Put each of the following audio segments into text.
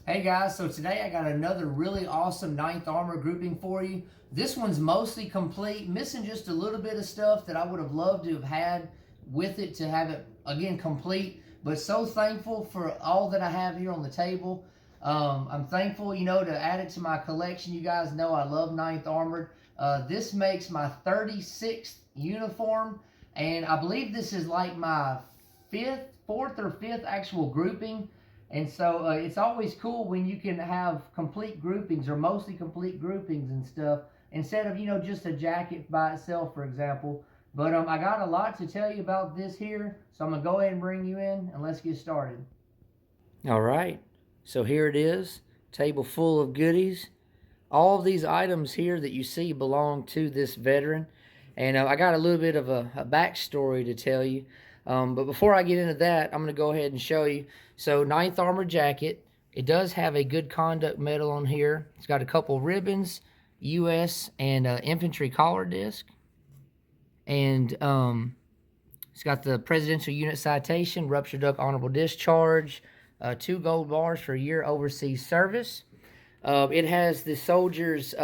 Hey guys, so today I got another really awesome 9th armor grouping for you. This one's mostly complete, missing just a little bit of stuff that I would have loved to have had with it to have it, again, complete. But so thankful for all that I have here on the table. I'm thankful, to add it to my collection. You guys know I love 9th Armored. This makes my 36th uniform, and I believe this is like my fourth or fifth actual grouping. And so it's always cool when you can have complete groupings or mostly complete groupings and stuff instead of, just a jacket by itself, for example. But I got a lot to tell you about this here, so I'm going to go ahead and bring you in and let's get started. All right, so here it is, table full of goodies. All of these items here that you see belong to this veteran. And I got a little bit of a backstory to tell you. But before I get into that, I'm going to go ahead and show you. So 9th Armor Jacket, it does have a good conduct medal on here. It's got a couple ribbons, U.S. and infantry collar disc. And it's got the Presidential Unit Citation, Rupture Duck Honorable Discharge, 2 gold bars for a year overseas service. It has the soldier's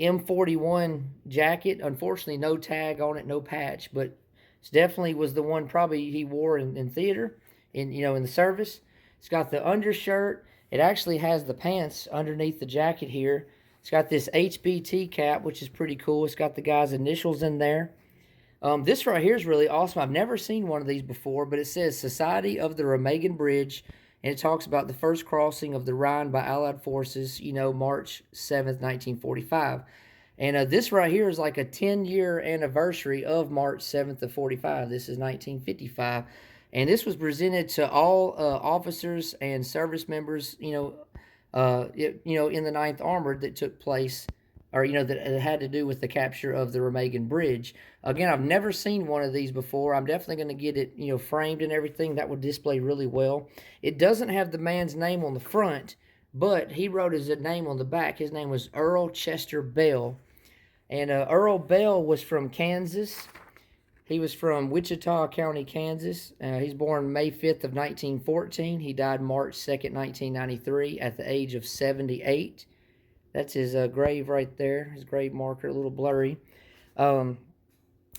M41 jacket. Unfortunately, no tag on it, no patch, but it definitely was the one probably he wore in theater, in the service. It's got the undershirt. It actually has the pants underneath the jacket here. It's got this HBT cap, which is pretty cool. It's got the guy's initials in there. This right here is really awesome. I've never seen one of these before, but it says Society of the Remagen Bridge, and it talks about the first crossing of the Rhine by Allied forces, March 7th, 1945. And this right here is like a 10-year anniversary of March 7th of 45. This is 1955. And this was presented to all officers and service members, in the 9th Armored that took place, or that it had to do with the capture of the Remagen Bridge. Again, I've never seen one of these before. I'm definitely going to get it, framed and everything. That would display really well. It doesn't have the man's name on the front, but he wrote his name on the back. His name was Earl Chester Bell, and Earl Bell was from Kansas. He was from Wichita County, Kansas. He's born May 5th of 1914. He died March 2nd, 1993, at the age of 78. That's his grave right there, his grave marker, a little blurry.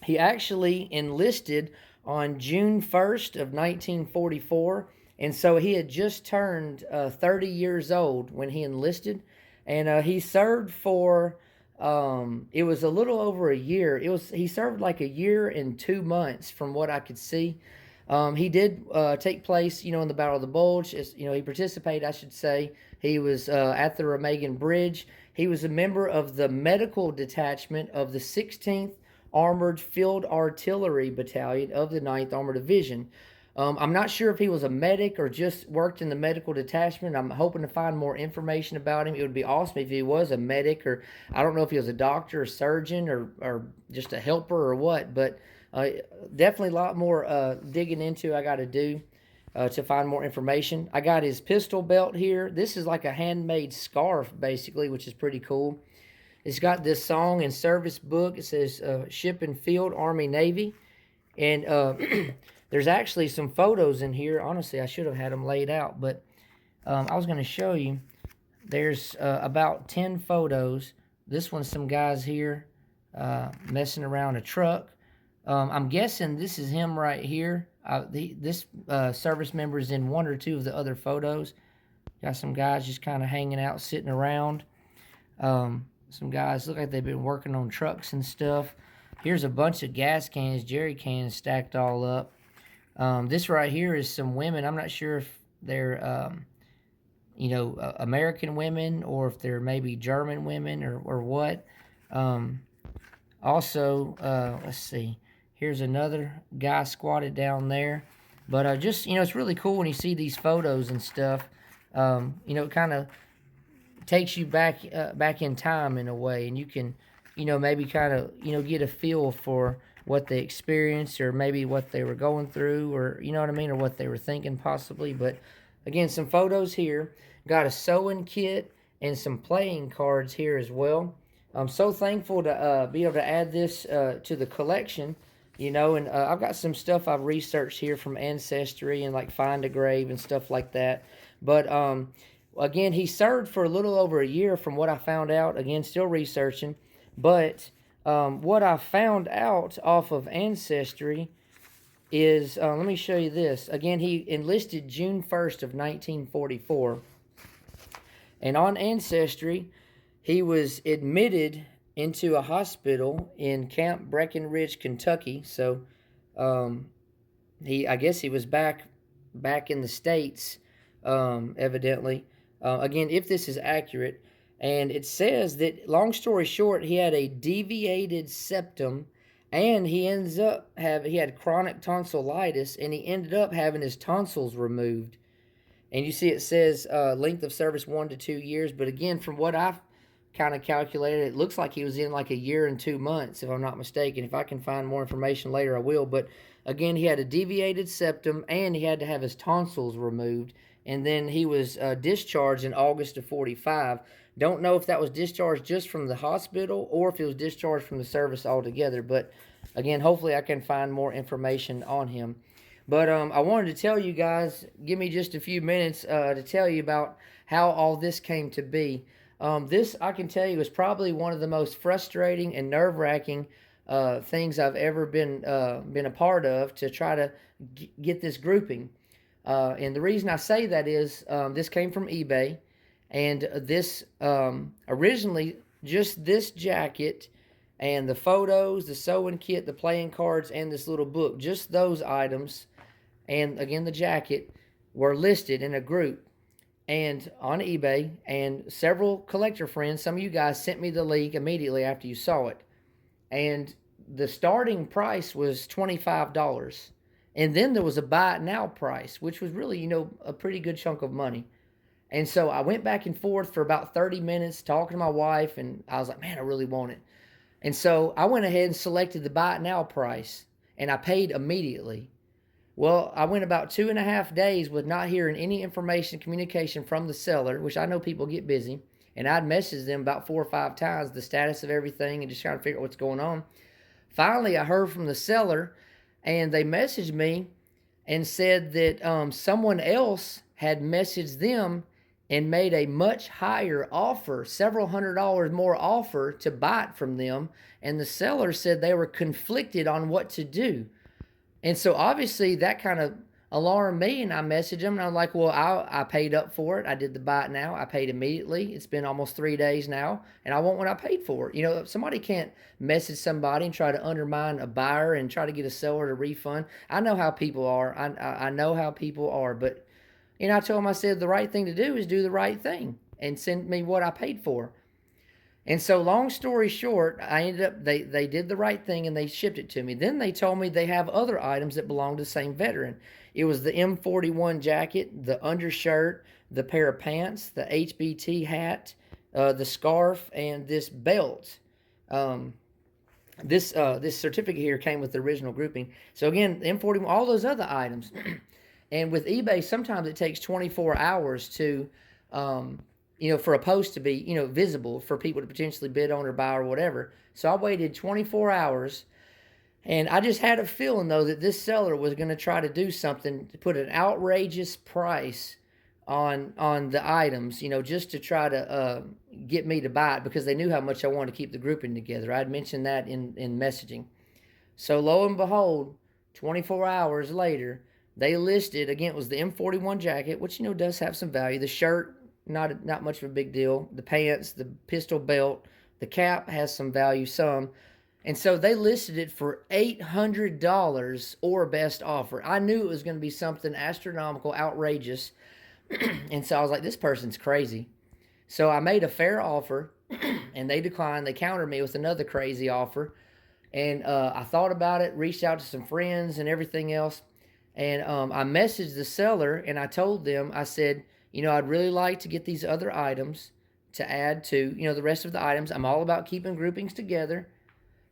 He actually enlisted on June 1st of 1944, and so he had just turned 30 years old when he enlisted, and he served for, it was a little over a year. He served like a year and 2 months from what I could see. He did take place, in the Battle of the Bulge. He participated, I should say. He was at the Remagen Bridge. He was a member of the medical detachment of the 16th Armored Field Artillery Battalion of the 9th Armored Division. I'm not sure if he was a medic or just worked in the medical detachment. I'm hoping to find more information about him. It would be awesome if he was a medic, or I don't know if he was a doctor or surgeon or just a helper or what, but definitely a lot more digging into I got to do to find more information. I got his pistol belt here. This is like a handmade scarf, basically, which is pretty cool. It's got this song and service book. It says Ship and Field, Army, Navy. And there's actually some photos in here. Honestly, I should have had them laid out, but I was going to show you. There's about 10 photos. This one's some guys here messing around a truck. I'm guessing this is him right here. This service member is in one or two of the other photos. Got some guys just kind of hanging out, sitting around. Some guys look like they've been working on trucks and stuff. Here's a bunch of gas cans, jerry cans stacked all up. This right here is some women. I'm not sure if they're, American women or if they're maybe German women or what. Also, let's see. Here's another guy squatted down there. But just, it's really cool when you see these photos and stuff. It kind of takes you back in time in a way, and you can, maybe kind of, get a feel for what they experienced or maybe what they were going through, or, you know what I mean, or what they were thinking possibly. But again, some photos here. Got a sewing kit and some playing cards here as well. I'm so thankful to be able to add this to the collection, and I've got some stuff I've researched here from Ancestry and like Find a Grave and stuff like that. But Again, he served for a little over a year from what I found out. Again, still researching. But what I found out off of Ancestry is, let me show you this. Again, he enlisted June 1st of 1944. And on Ancestry, he was admitted into a hospital in Camp Breckenridge, Kentucky. So I guess he was back in the States, evidently. Again, if this is accurate, and it says that, long story short, he had a deviated septum, and he had chronic tonsillitis, and he ended up having his tonsils removed. And you see, it says length of service 1 to 2 years, but again, from what I've kind of calculated, it looks like he was in like a year and 2 months, if I'm not mistaken. If I can find more information later, I will. But again, he had a deviated septum, and he had to have his tonsils removed. And then he was discharged in August of 45. Don't know if that was discharged just from the hospital or if it was discharged from the service altogether. But again, hopefully I can find more information on him. But I wanted to tell you guys, give me just a few minutes to tell you about how all this came to be. This, I can tell you, is probably one of the most frustrating and nerve-wracking things I've ever been a part of, to try to get this grouping. And the reason I say that is this came from eBay, and this originally, just this jacket and the photos, the sewing kit, the playing cards, and this little book, just those items, and again the jacket, were listed in a group and on eBay, and several collector friends, some of you guys, sent me the link immediately after you saw it. And the starting price was $25. And then there was a buy it now price, which was really, a pretty good chunk of money. And so I went back and forth for about 30 minutes talking to my wife, and I was like, man, I really want it. And so I went ahead and selected the buy it now price, and I paid immediately. Well, I went about 2.5 days with not hearing any communication from the seller, which I know people get busy. And I'd messaged them about 4 or 5 times, the status of everything, and just trying to figure out what's going on. Finally, I heard from the seller, and they messaged me and said that someone else had messaged them and made a much higher offer, several $100s more offer, to buy it from them. And the seller said they were conflicted on what to do. And so obviously that kind of alarmed me, and I messaged them, and I'm like, well, I paid up for it. I did the buy it now. I paid immediately. It's been almost 3 days now, and I want what I paid for it. Somebody can't message somebody and try to undermine a buyer and try to get a seller to refund. I know how people are. I know how people are, but I told them, I said, the right thing to do is do the right thing and send me what I paid for. And so, long story short, I ended up, they did the right thing, and they shipped it to me. Then they told me they have other items that belong to the same veteran. It was the M41 jacket, the undershirt, the pair of pants, the HBT hat, the scarf, and this belt. This certificate here came with the original grouping. So again, M41, all those other items. And with eBay, sometimes it takes 24 hours to for a post to be, visible for people to potentially bid on or buy or whatever. So I waited 24 hours, and I just had a feeling, though, that this seller was going to try to do something to put an outrageous price on the items, just to try to get me to buy it, because they knew how much I wanted to keep the grouping together. I had mentioned that in messaging. So lo and behold, 24 hours later, they listed, again, it was the M41 jacket, which, does have some value. The shirt, not much of a big deal. The pants, the pistol belt, the cap has some value, some. And so they listed it for $800 or best offer. I knew it was going to be something astronomical, outrageous. And so I was like, this person's crazy. So I made a fair offer, and they declined. They countered me with another crazy offer. And I thought about it, reached out to some friends and everything else. And I messaged the seller, and I told them, I said, I'd really like to get these other items to add to, the rest of the items. I'm all about keeping groupings together,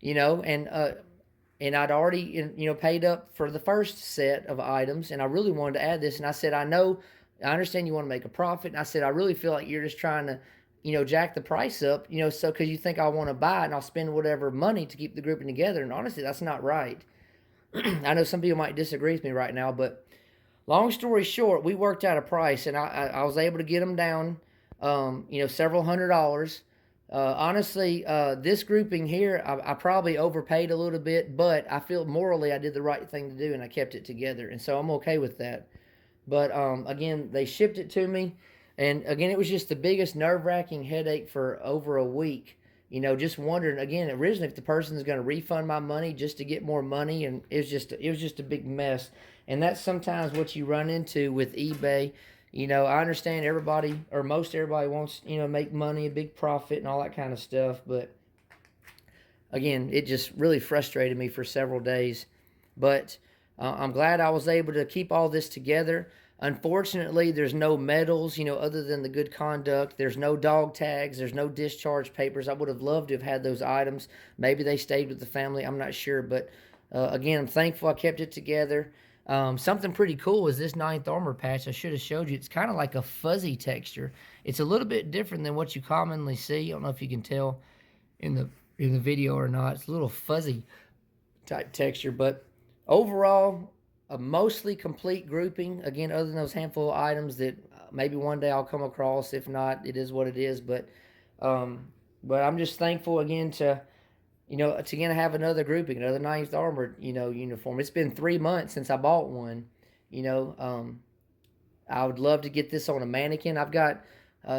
and I'd already, paid up for the first set of items, and I really wanted to add this. And I said, I understand you want to make a profit. And I said, I really feel like you're just trying to, jack the price up, so because you think I want to buy it and I'll spend whatever money to keep the grouping together. And honestly, that's not right. I know some people might disagree with me right now, but long story short, we worked out a price, and I was able to get them down, several $100s. Honestly, this grouping here, I probably overpaid a little bit, but I feel morally I did the right thing to do, and I kept it together, and so I'm okay with that. But again, they shipped it to me, and again, it was just the biggest nerve-wracking headache for over a week. Just wondering again. Originally, if the person is going to refund my money just to get more money, and it was just a big mess. And that's sometimes what you run into with eBay. I understand everybody, or most everybody, wants make money, a big profit, and all that kind of stuff. But again, it just really frustrated me for several days. But I'm glad I was able to keep all this together. Unfortunately, there's no medals, other than the good conduct. There's no dog tags. There's no discharge papers. I would have loved to have had those items. Maybe they stayed with the family. I'm not sure. But again, I'm thankful I kept it together. Something pretty cool is this 9th Armor patch. I should have showed you. It's kind of like a fuzzy texture. It's a little bit different than what you commonly see. I don't know if you can tell in the video or not. It's a little fuzzy type texture, but overall, a mostly complete grouping. Again, other than those handful of items that maybe one day I'll come across. If not, it is what it is. But I'm just thankful again to again have another grouping, another 9th Armored uniform. It's been 3 months since I bought one. I would love to get this on a mannequin. I've got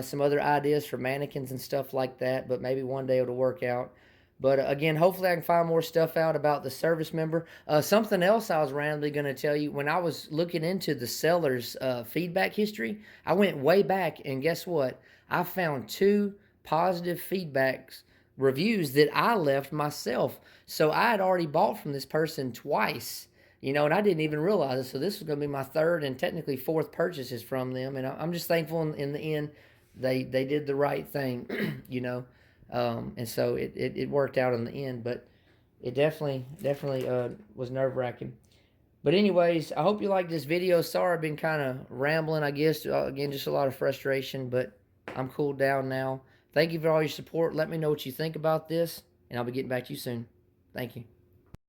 some other ideas for mannequins and stuff like that, but maybe one day it'll work out. But again, hopefully I can find more stuff out about the service member. Something else I was randomly going to tell you, when I was looking into the seller's feedback history, I went way back, and guess what? I found 2 positive feedbacks, reviews that I left myself. So I had already bought from this person twice, and I didn't even realize it. So this was going to be my 3rd and technically 4th purchases from them. And I'm just thankful in the end they did the right thing, and so it worked out in the end, but it definitely was nerve-wracking. But anyways, I hope you liked this video. Sorry I've been kind of rambling, I guess. Again, just a lot of frustration, but I'm cooled down now. Thank you for all your support. Let me know what you think about this, and I'll be getting back to you soon. Thank you.